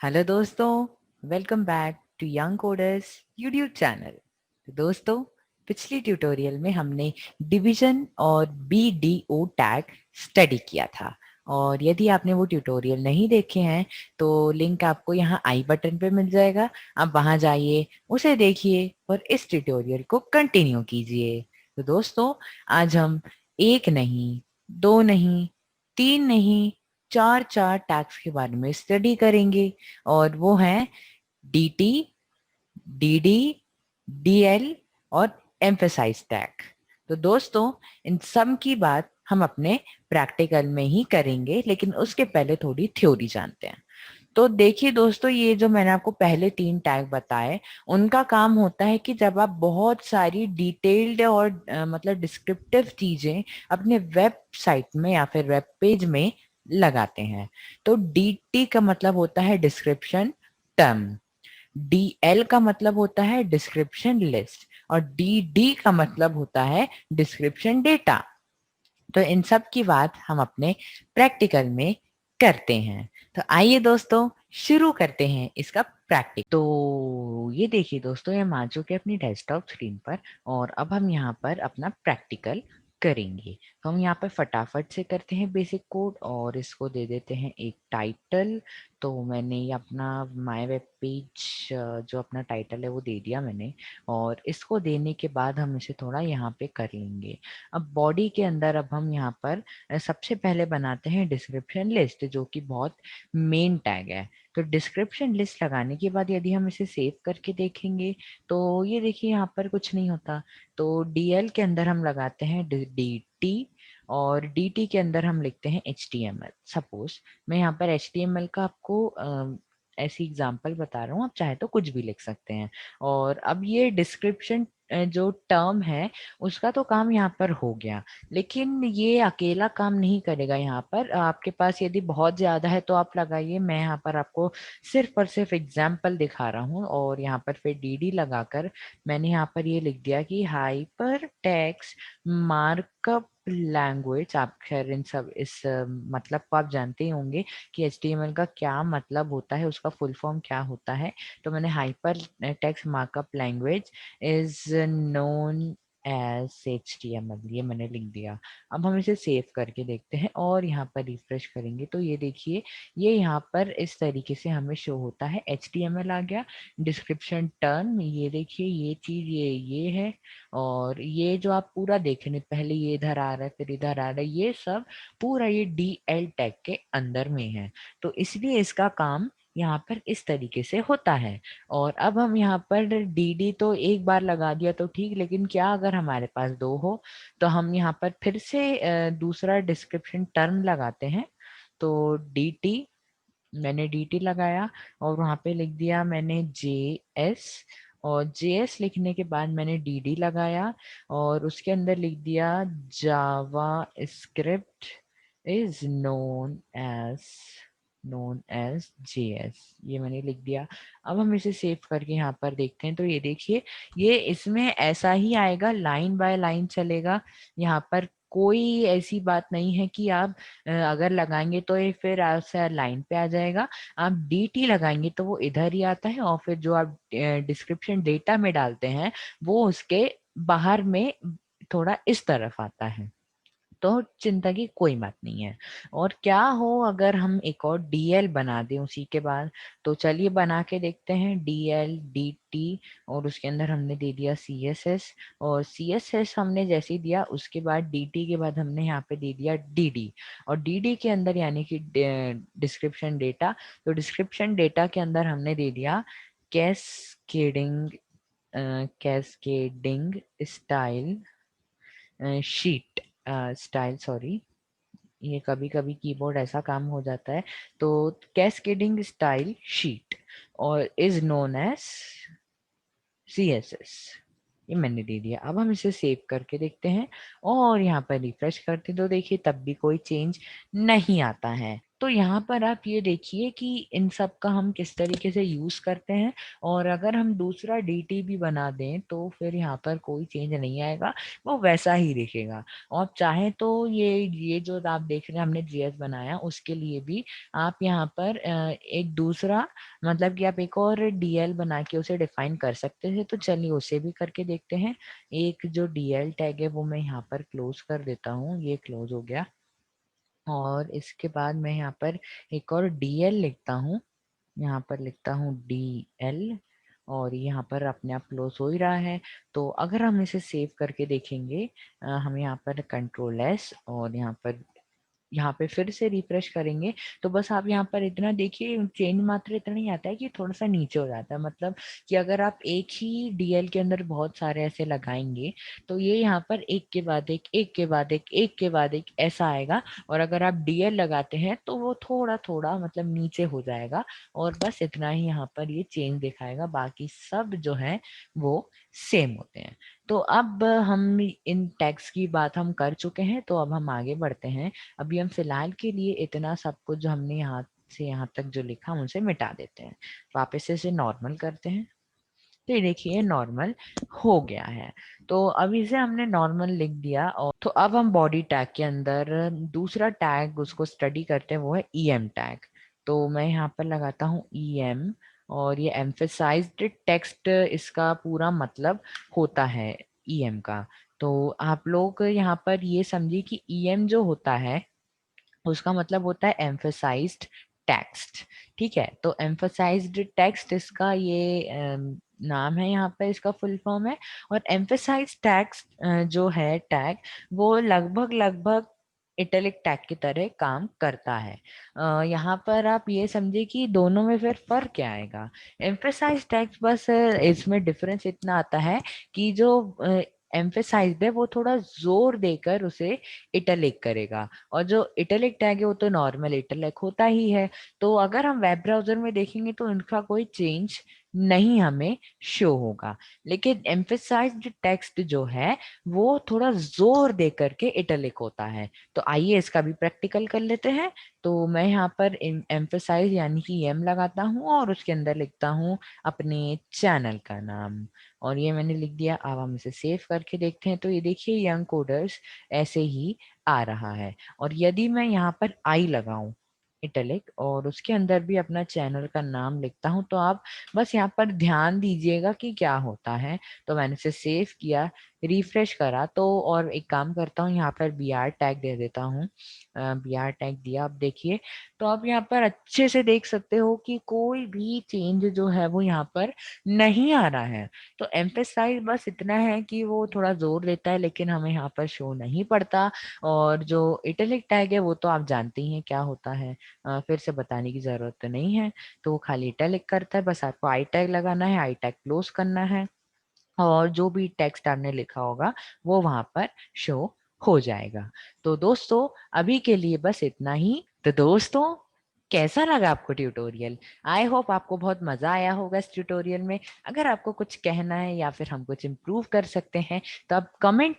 Hello दोस्तों, welcome back to Young Coders YouTube channel. तो दोस्तों, पिछली ट्यूटोरियल में हमने डिवीजन और बीडीओ टैग स्टडी किया था, और यदि आपने वो ट्यूटोरियल नहीं देखे हैं तो लिंक आपको यहाँ आई बटन पे मिल जाएगा। आप वहाँ जाइए, उसे देखिए और इस ट्यूटोरियल को कंटिन्यू कीजिए। तो दोस्तों, आज हम एक नहीं, दो नहीं, तीन नहीं, चार चार टैग्स के बारे में स्टडी करेंगे, और वो हैं डीटी, डीडी, डीएल और एम्फेसाइज टैग। तो दोस्तों, इन सब की बात हम अपने प्रैक्टिकल में ही करेंगे, लेकिन उसके पहले थोड़ी थ्योरी जानते हैं। तो देखिए दोस्तों, ये जो मैंने आपको पहले तीन टैग बताए, उनका काम होता है कि जब आप बहुत सारी डिटेल्ड और मतलब डिस्क्रिप्टिव चीजें अपने वेबसाइट में या फिर वेब पेज में लगाते हैं। तो डीटी का मतलब होता है डिस्क्रिप्शन टर्म, डीएल का मतलब होता है डिस्क्रिप्शन लिस्ट, और डीडी का मतलब होता है डिस्क्रिप्शन डेटा। तो इन सब की बात हम अपने प्रैक्टिकल में करते हैं। तो आइए दोस्तों, शुरू करते हैं इसका प्रैक्टिस। तो ये देखिए दोस्तों, हम आ चुके हैं अपनी डेस्कटॉप स्क्रीन पर, और अब हम यहाँ पर अपना प्रैक्टिकल करेंगे। तो हम यहाँ पर फटाफट से करते हैं बेसिक कोड, और इसको दे देते हैं एक टाइटल। तो मैंने ये अपना माय वेब पेज जो अपना टाइटल है वो दे दिया मैंने, और इसको देने के बाद हम इसे थोड़ा यहाँ पे कर लेंगे। अब बॉडी के अंदर अब हम यहाँ पर सबसे पहले बनाते हैं डिस्क्रिप्शन लिस्ट, जो कि बहुत मेन टैग है। तो डिस्क्रिप्शन लिस्ट लगाने के बाद यदि हम इसे सेव करके देखेंगे तो ये देखिए यहाँ पर कुछ नहीं होता। तो डीएल के अंदर हम लगाते हैं डीटी, और डीटी के अंदर हम लिखते हैं HTML। सपोज मैं यहाँ पर HTML का आपको ऐसी एग्जांपल बता रहा हूँ, आप चाहे तो कुछ भी लिख सकते हैं। और अब ये डिस्क्रिप्शन जो टर्म है उसका तो काम यहाँ पर हो गया, लेकिन ये अकेला काम नहीं करेगा। यहाँ पर आपके पास यदि बहुत ज्यादा है तो आप लगाइए, मैं यहाँ पर आपको सिर्फ और सिर्फ एग्जाम्पल दिखा रहा हूँ। और यहाँ पर फिर डीडी लगाकर मैंने यहाँ पर ये लिख दिया कि हाइपर टेक्स्ट मार्कअप लैंग्वेज। आप खैर इन सब इस मतलब को आप जानते ही होंगे कि HTML का क्या मतलब होता है, उसका फुल फॉर्म क्या होता है। तो मैंने hypertext markup language is known as HTML, ये मैंने लिख दिया। अब हम इसे सेव करके देखते हैं और यहाँ पर रिफ्रेश करेंगे तो ये देखिए, ये यहाँ पर इस तरीके से हमें शो होता है। HTML आ गया, डिस्क्रिप्शन टर्म, ये देखिए ये चीज ये है, और ये जो आप पूरा देख रहे हैं, पहले ये इधर आ रहा है फिर इधर आ रहा है, ये सब पूरा ये DL टैग के अंदर में है। तो इसलिए इसका काम यहाँ पर इस तरीके से होता है। और अब हम यहाँ पर डीडी तो एक बार लगा दिया तो ठीक, लेकिन क्या अगर हमारे पास दो हो, तो हम यहाँ पर फिर से दूसरा डिस्क्रिप्शन टर्म लगाते हैं। तो डीटी, मैंने डीटी लगाया और वहां पे लिख दिया मैंने JS, और JS लिखने के बाद मैंने डीडी लगाया और उसके अंदर लिख दिया JavaScript is known as JS, ये मैंने लिख दिया। अब हम इसे सेव करके यहाँ पर देखते हैं तो ये देखिए, ये इसमें ऐसा ही आएगा, लाइन बाय लाइन चलेगा। यहाँ पर कोई ऐसी बात नहीं है कि आप अगर लगाएंगे तो ये फिर ऐसा लाइन पे आ जाएगा। आप DT लगाएंगे तो वो इधर ही आता है, और फिर जो आप डिस्क्रिप्शन डेटा में डालते हैं वो उसके बाहर में थोड़ा इस तरफ आता है। तो चिंता की कोई बात नहीं है। और क्या हो अगर हम एक और DL बना दें उसी के बाद, तो चलिए बना के देखते हैं। DL DT, और उसके अंदर हमने दे दिया CSS, और CSS हमने जैसे ही दिया उसके बाद DT के बाद हमने यहाँ पे दे दिया DD, और DD के अंदर यानी कि डिस्क्रिप्शन डेटा, तो डिस्क्रिप्शन डेटा के अंदर हमने दे दिया cascading cascading style sheet style, sorry, ये कभी कभी कीबोर्ड ऐसा काम हो जाता है। तो कैस्केडिंग स्टाइल शीट और इज नोन एज CSS, ये मैंने दे दिया। अब हम इसे सेव करके देखते हैं और यहाँ पर रिफ्रेश करते हैं तो देखिए तब भी कोई चेंज नहीं आता है। तो यहाँ पर आप ये देखिए कि इन सब का हम किस तरीके से यूज करते हैं, और अगर हम दूसरा डीटी भी बना दें तो फिर यहाँ पर कोई चेंज नहीं आएगा, वो वैसा ही दिखेगा। और चाहे तो ये जो आप देख रहे हैं हमने जीएस बनाया, उसके लिए भी आप यहाँ पर एक दूसरा, मतलब कि आप एक और डीएल बना के उसे डिफाइन कर सकते हैं। तो चलिए उसे भी करके देखते हैं। एक जो डीएल टैग है वो मैं यहाँ पर क्लोज कर देता हूँ, ये क्लोज हो गया। और इसके बाद मैं यहाँ पर एक और डीएल लिखता हूँ, यहाँ पर लिखता हूँ डीएल, और यहाँ पर अपने आप क्लोज हो ही रहा है। तो अगर हम इसे सेव करके देखेंगे, हम यहाँ पर कंट्रोल एस, और यहाँ पे फिर से रिफ्रेश करेंगे, तो बस आप यहाँ पर इतना देखिए, चेंज मात्र इतना ही आता है कि थोड़ा सा नीचे हो जाता है। मतलब कि अगर आप एक ही डीएल के अंदर बहुत सारे ऐसे लगाएंगे तो ये यहाँ पर एक के बाद एक के बाद एक के बाद एक ऐसा आएगा। और अगर आप डीएल लगाते हैं तो वो थोड़ा थोड़ा मतलब नीचे हो जाएगा, और बस इतना ही यहाँ पर ये चेंज दिखाएगा, बाकी सब जो है वो सेम होते हैं। तो अब हम इन टैग्स की बात हम कर चुके हैं, तो अब हम आगे बढ़ते हैं। अभी हम फिलहाल के लिए इतना सब कुछ जो हमने यहाँ से यहाँ तक जो लिखा हम उसे मिटा देते हैं, वापस से इसे नॉर्मल करते हैं। तो ये देखिए नॉर्मल हो गया है। तो अब इसे हमने नॉर्मल लिख दिया, और तो अब हम बॉडी टैग के अंदर दूसरा टैग उसको स्टडी करते हैं, वो है ईएम टैग। तो मैं यहाँ पर लगाता हूँ ईएम, और ये एम्फेसाइज्ड टेक्स्ट इसका पूरा मतलब होता है ईएम का। तो आप लोग यहाँ पर ये समझिए कि ईएम जो होता है उसका मतलब होता है एम्फसाइज्ड टेक्स्ट। ठीक है, तो एम्फसाइज्ड टेक्स्ट इसका ये नाम है, यहाँ पे इसका फुल फॉर्म है। और एम्फसाइज्ड टेक्स्ट जो है टैग, वो लगभग लगभग इटैलिक टैग की तरह काम करता है। यहाँ पर आप ये समझिए कि दोनों में फिर फर्क क्या आएगा। एम्फसाइज टैग बस इसमें डिफरेंस इतना आता है कि जो एम्फेसाइज्ड है वो थोड़ा जोर देकर उसे इटैलिक करेगा, और जो इटैलिक टैग है वो तो नॉर्मल इटैलिक होता ही है। तो अगर हम वेब ब्राउजर में देखेंगे तो इनका कोई चेंज नहीं हमें शो होगा। लेकिन एम्फेसाइज्ड टेक्स्ट जो है वो थोड़ा जोर दे करके इटैलिक होता है। तो आइए इसका भी प्रैक्टिकल कर लेते हैं। तो मैं यहाँ पर एम्फेसाइज यानी कि एम लगाता हूँ, और उसके अंदर लिखता हूँ अपने चैनल का नाम, और ये मैंने लिख दिया। अब हम इसे सेव करके देखते हैं, तो ये देखिए यंग कोडर्स ऐसे ही आ रहा है। और यदि मैं यहाँ पर आई लगाऊं इटैलिक, और उसके अंदर भी अपना चैनल का नाम लिखता हूं, तो आप बस यहाँ पर ध्यान दीजिएगा कि क्या होता है। तो मैंने इसे सेव किया, रिफ्रेश करा, तो और एक काम करता हूँ, यहाँ पर बी आर टैग दे देता हूँ। बी आर टैग दिया, अब देखिए, तो आप यहाँ पर अच्छे से देख सकते हो कि कोई भी चेंज जो है वो यहाँ पर नहीं आ रहा है। तो एम्फेसाइज बस इतना है कि वो थोड़ा जोर देता है, लेकिन हमें यहाँ पर शो नहीं पड़ता। और जो इटैलिक टैग है वो तो आप जानते ही हैं क्या होता है, फिर से बताने की जरूरत तो नहीं है। तो वो खाली इटैलिक करता है, बस आपको आई टैग लगाना है, आई टैग क्लोज करना है, और जो भी टेक्स्ट आपने लिखा होगा वो वहां पर शो हो जाएगा। तो दोस्तों अभी के लिए बस इतना ही। तो दोस्तों कैसा लगा आपको ट्यूटोरियल? आई होप आपको बहुत मजा आया होगा इस ट्यूटोरियल में। अगर आपको कुछ कहना है या फिर हम कुछ इम्प्रूव कर सकते हैं तो आप कमेंट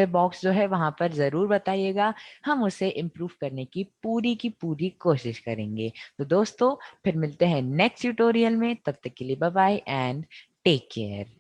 बॉक्स जो है वहां पर जरूर बताइएगा। हम उसे इम्प्रूव करने की पूरी कोशिश करेंगे। तो दोस्तों फिर मिलते हैं नेक्स्ट ट्यूटोरियल में, तब तक के लिए bye bye and take care.